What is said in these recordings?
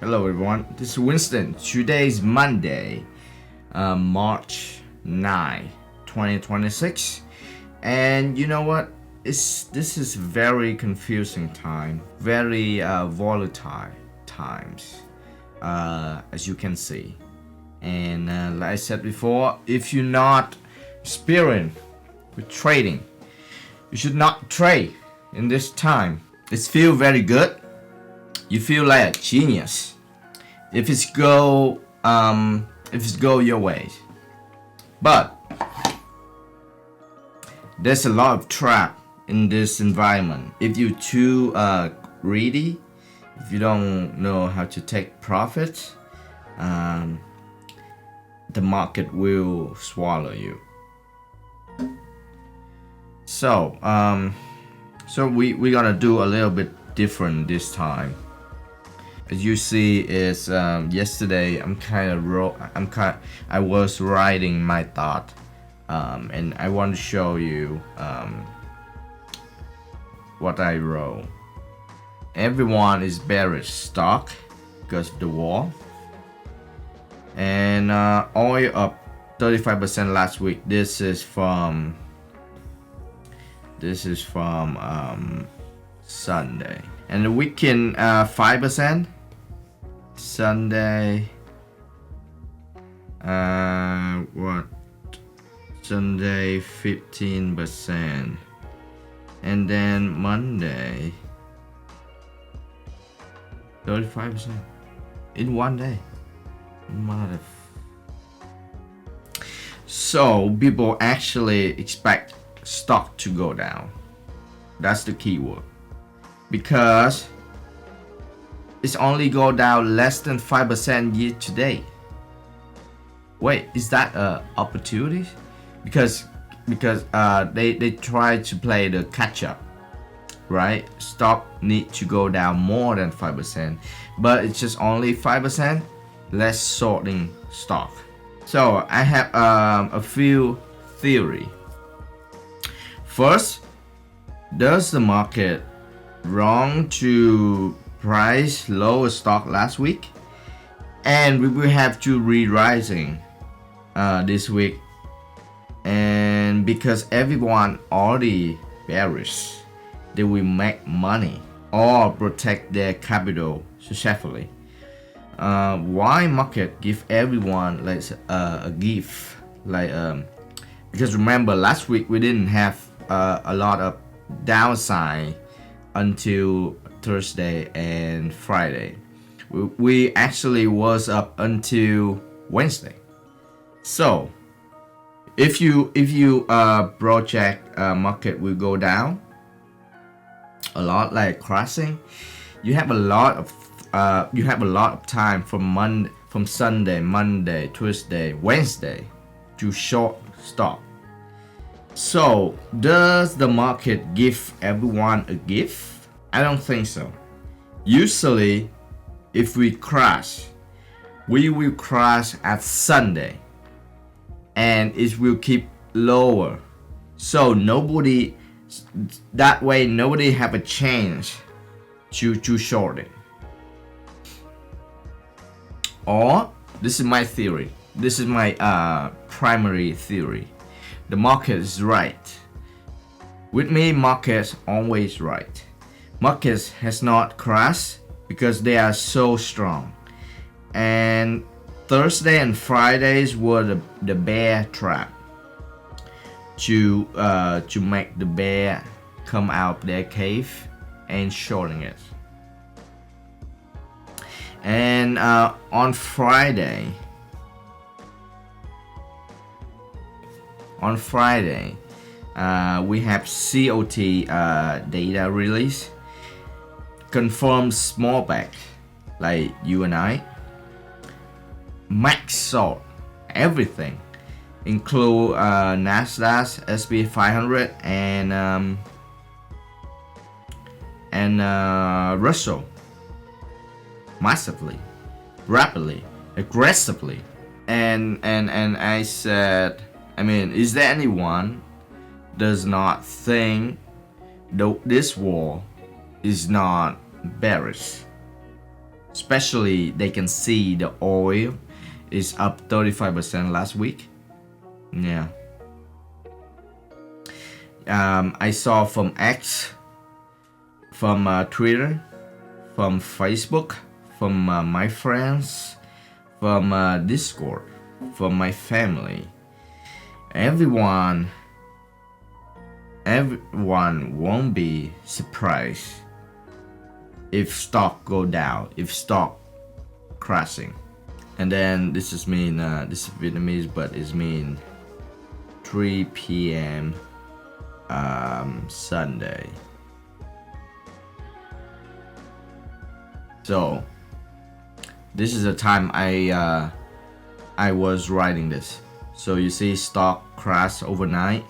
Hello everyone, this is Winston. Today is Monday, March 9, 2026. And you know what? This is very confusing time, very volatile times, as you can see. And like I said before, if you're not experienced with trading, you should not trade in this time. It feels very good. You feel like a genius if it's go your way, but there's a lot of trap in this environment. If you're too greedy, if you don't know how to take profit, the market will swallow you. So we're gonna do a little bit different this time. As you see, is yesterday I was writing my thought, and I want to show you what I wrote. Everyone is bearish stock because of the war, and oil up 35% last week. This is from Sunday, and the weekend 5%. Sunday, Sunday 15%, and then Monday 35% in one day. So people actually expect stock to go down. That's the keyword, because it's only go down less than 5% year to date. Wait, is that a opportunity? Because they try to play the catch up, right? Stock need to go down more than 5%, but it's just only 5% less sorting stock. So I have a few theory. First, does the market wrong to price lower stock last week, and we will have to re-rising this week, and because everyone already bearish, they will make money or protect their capital successfully. Why market give everyone like a gift, like because remember last week we didn't have a lot of downside until Thursday and Friday. We actually was up until Wednesday. So if you project market will go down a lot, like crashing, you have a lot of time from Sunday, Monday, Tuesday, Wednesday to short stock. So does the market give everyone a gift? I don't think so. Usually, if we crash, we will crash at Sunday, and it will keep lower. So nobody have a chance to short it. Or this is my theory. This is my primary theory. The market is right. With me, market's always right. Markets has not crashed because they are so strong, and Thursday and Fridays were the bear trap to make the bear come out their cave and shorting it. And on Friday we have COT data release. Confirms small back like you and I. Max short everything, include Nasdaq, SP 500, and Russell, massively, rapidly, aggressively. And I said, I mean, is there anyone does not think this war is not bearish? especially they can see the oil is up 35% last week. Yeah. I saw from X, from Twitter, from Facebook, from my friends, from Discord, from my family. Everyone won't be surprised if stock go down, if stock crashing. And then this is mean, this is Vietnamese, but it's mean 3 p.m. Sunday. So this is the time I was writing this. So you see stock crash overnight.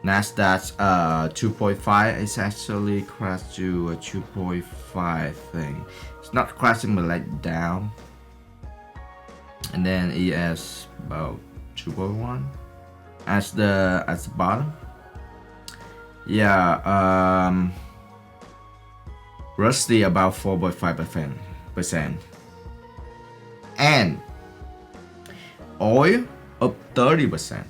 Nasdaq 2.5 is actually crashed to a 2.5 thing. It's not crashing but like down. And then ES about 2.1 as the bottom. Yeah, Rusty about 4.5%. And oil up 30%.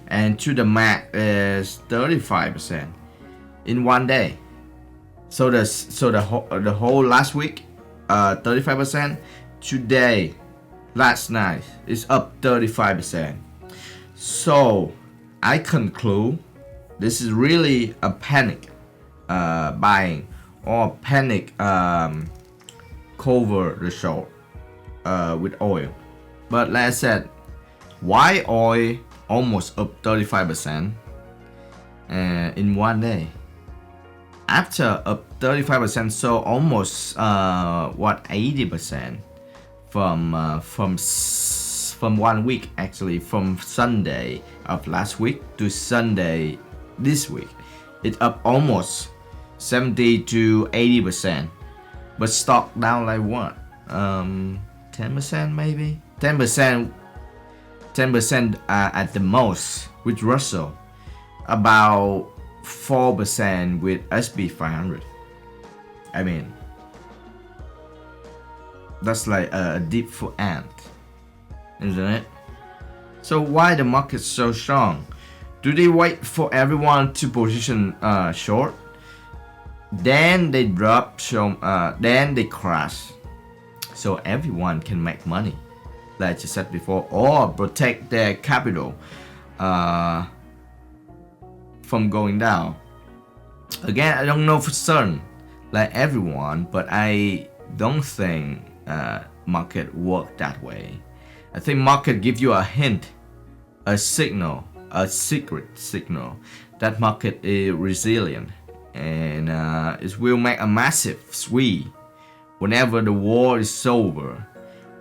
And to the max is 35% in one day. So the whole last week 35%. Today, last night is up 35%. So I conclude this is really a panic buying or panic cover the short with oil. But like I said, why oil almost up 35% in one day? After up 35%, so almost 80% from 1 week, actually from Sunday of last week to Sunday this week, it's up almost 70 to 80%. But stock down like what? 10% maybe? 10% at the most with Russell, about 4% with SB 500. I mean, that's like a deep for ant, isn't it? So why the market so strong? Do they wait for everyone to position short? Then they drop, then they crash, so everyone can make money, like I said before, or protect their capital from going down. Again, I don't know for certain, like everyone, but I don't think market work that way. I think market give you a hint, a signal, a secret signal that market is resilient, and it will make a massive swing whenever the war is over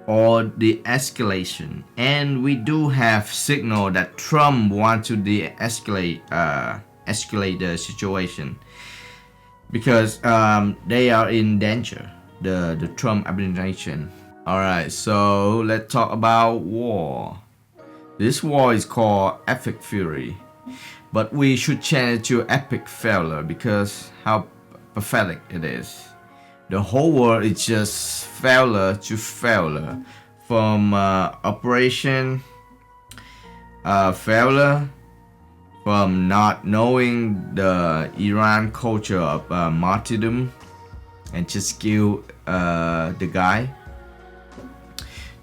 or the escalation. And we do have signal that Trump wants to escalate the situation, because they are in danger, the Trump administration. Alright, so let's talk about war. This war is called Epic Fury, but we should change it to Epic Failure because how pathetic it is. The whole world is just failure to failure, from operation failure, from not knowing the Iran culture of martyrdom and just kill the guy,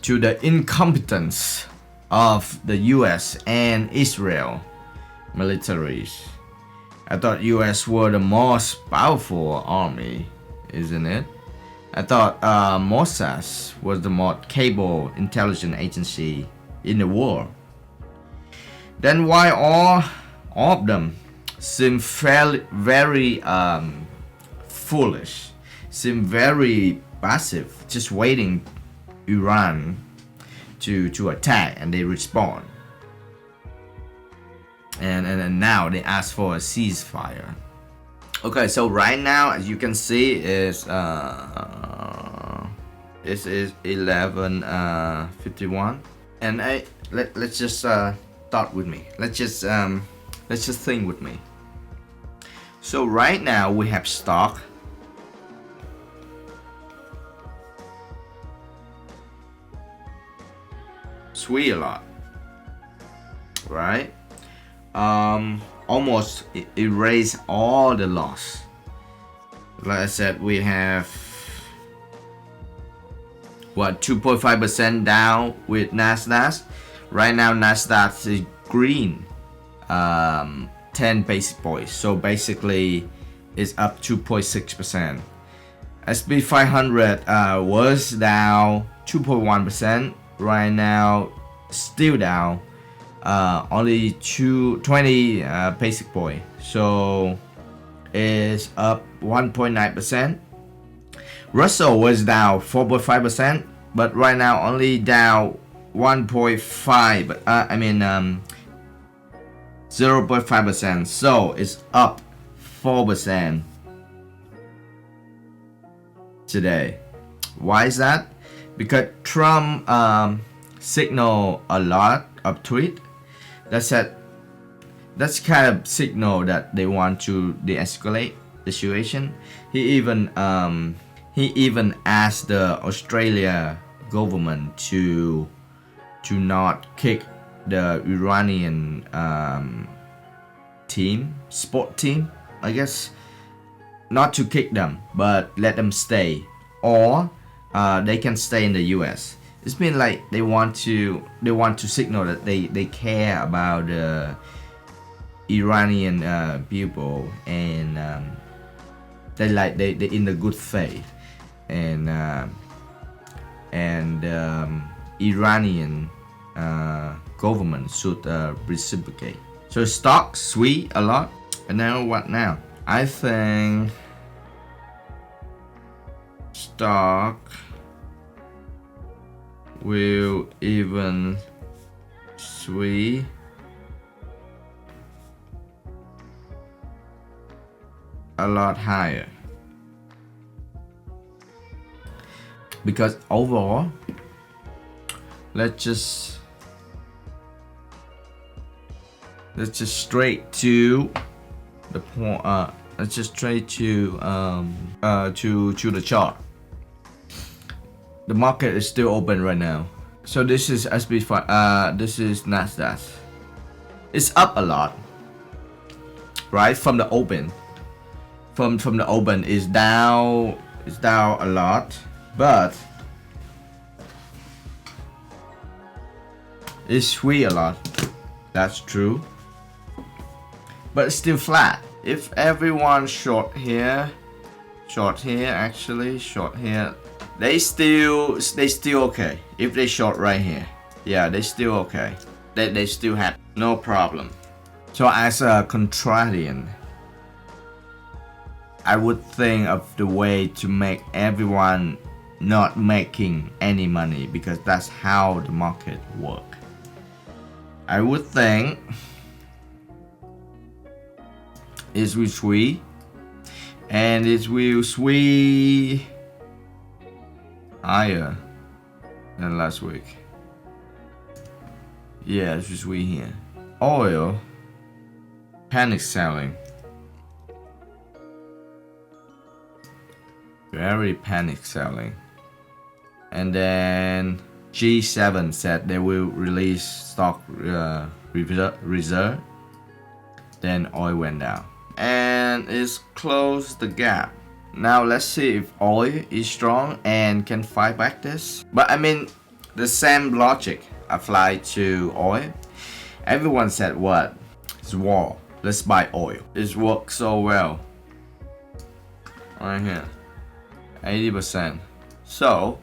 to the incompetence of the US and Israel militaries. I thought US were the most powerful army, isn't it? I thought Mossad was the most capable intelligence agency in the world. Then why all of them seem very foolish, seem very passive, just waiting Iran to attack, and they respond. And now they ask for a ceasefire. Okay, so right now, as you can see, is 11:51, and let's just thought with me. Let's just think with me. So right now we have stock SWE a lot, right? Almost erase all the loss. Like I said, we have what 2.5% down with Nasdaq. Right now Nasdaq is green, 10 basis points. So basically, it's up 2.6%. SP 500 was down 2.1%. Right now, still down, only 20 basis point. So it's up 1.9%. Russell was down 4.5%, but right now only down 1.5. 0.5%. So it's up 4% today. Why is that? Because Trump signal a lot of tweet that said that's kind of signal that they want to de-escalate the situation. He even asked the Australia government to not kick the Iranian sport team, I guess, not to kick them, but let them stay, or they can stay in the U.S. It's been like they want to signal that they care about the Iranian people, and they in the good faith, and Iranian government should reciprocate. So stocks SWE a lot. And now what now? I think stock will even SWE a lot higher, because overall, let's just straight to the point. Let's just straight to the chart. The market is still open right now. So this is SP5. This is Nasdaq. It's up a lot, right? From the open. From the open is down. It's down a lot, but it's SWE a lot. That's true. But it's still flat. If everyone short here, they still okay. If they short right here, yeah, they still okay. They still have no problem. So as a contrarian, I would think of the way to make everyone not making any money, because that's how the market works. I would think it will SWE, and it will SWE higher than last week. Yeah, it will SWE here. Oil, panic selling. Very panic selling. And then G7 said they will release stock reserve. Then oil went down, and it's closed the gap. Now let's see if oil is strong and can fight back this. But I mean, the same logic applied to oil. Everyone said what? It's war. Let's buy oil. It's worked so well. Right here, 80%. So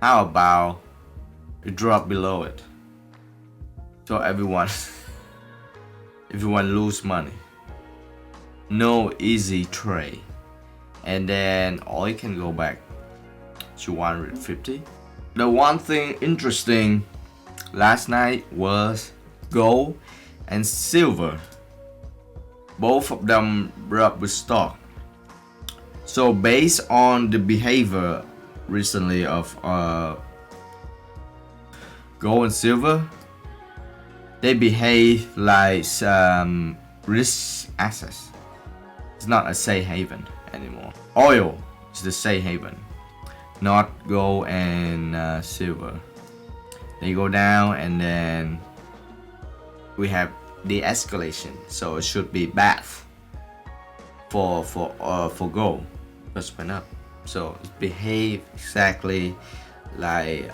how about it drop below it? So everyone lose money. No easy trade. And then oil can go back to 150. The one thing interesting last night was gold and silver. Both of them dropped with stock. So based on the behavior recently of gold and silver, they behave like risk assets. It's not a safe haven anymore. Oil is the safe haven, not gold and silver. they go down, and then we have the escalation, so it should be bad for gold, just went up. So it behave exactly like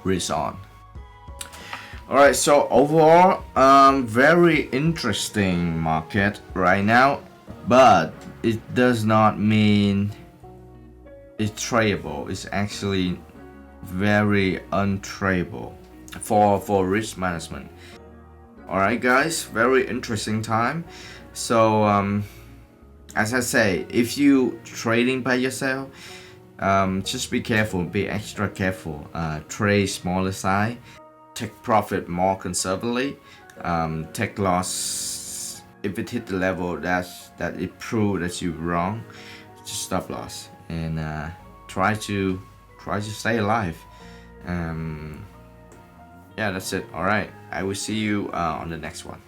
risk on. Alright, so overall, very interesting market right now, but it does not mean it's tradable. It's actually very untradable for risk management. Alright guys, very interesting time. So as I say, if you trading by yourself, just be careful, be extra careful. Trade smaller size, take profit more conservatively, take loss if it hit the level that it proved that you're wrong. Just stop loss and try to stay alive. Yeah, that's it. All right, I will see you on the next one.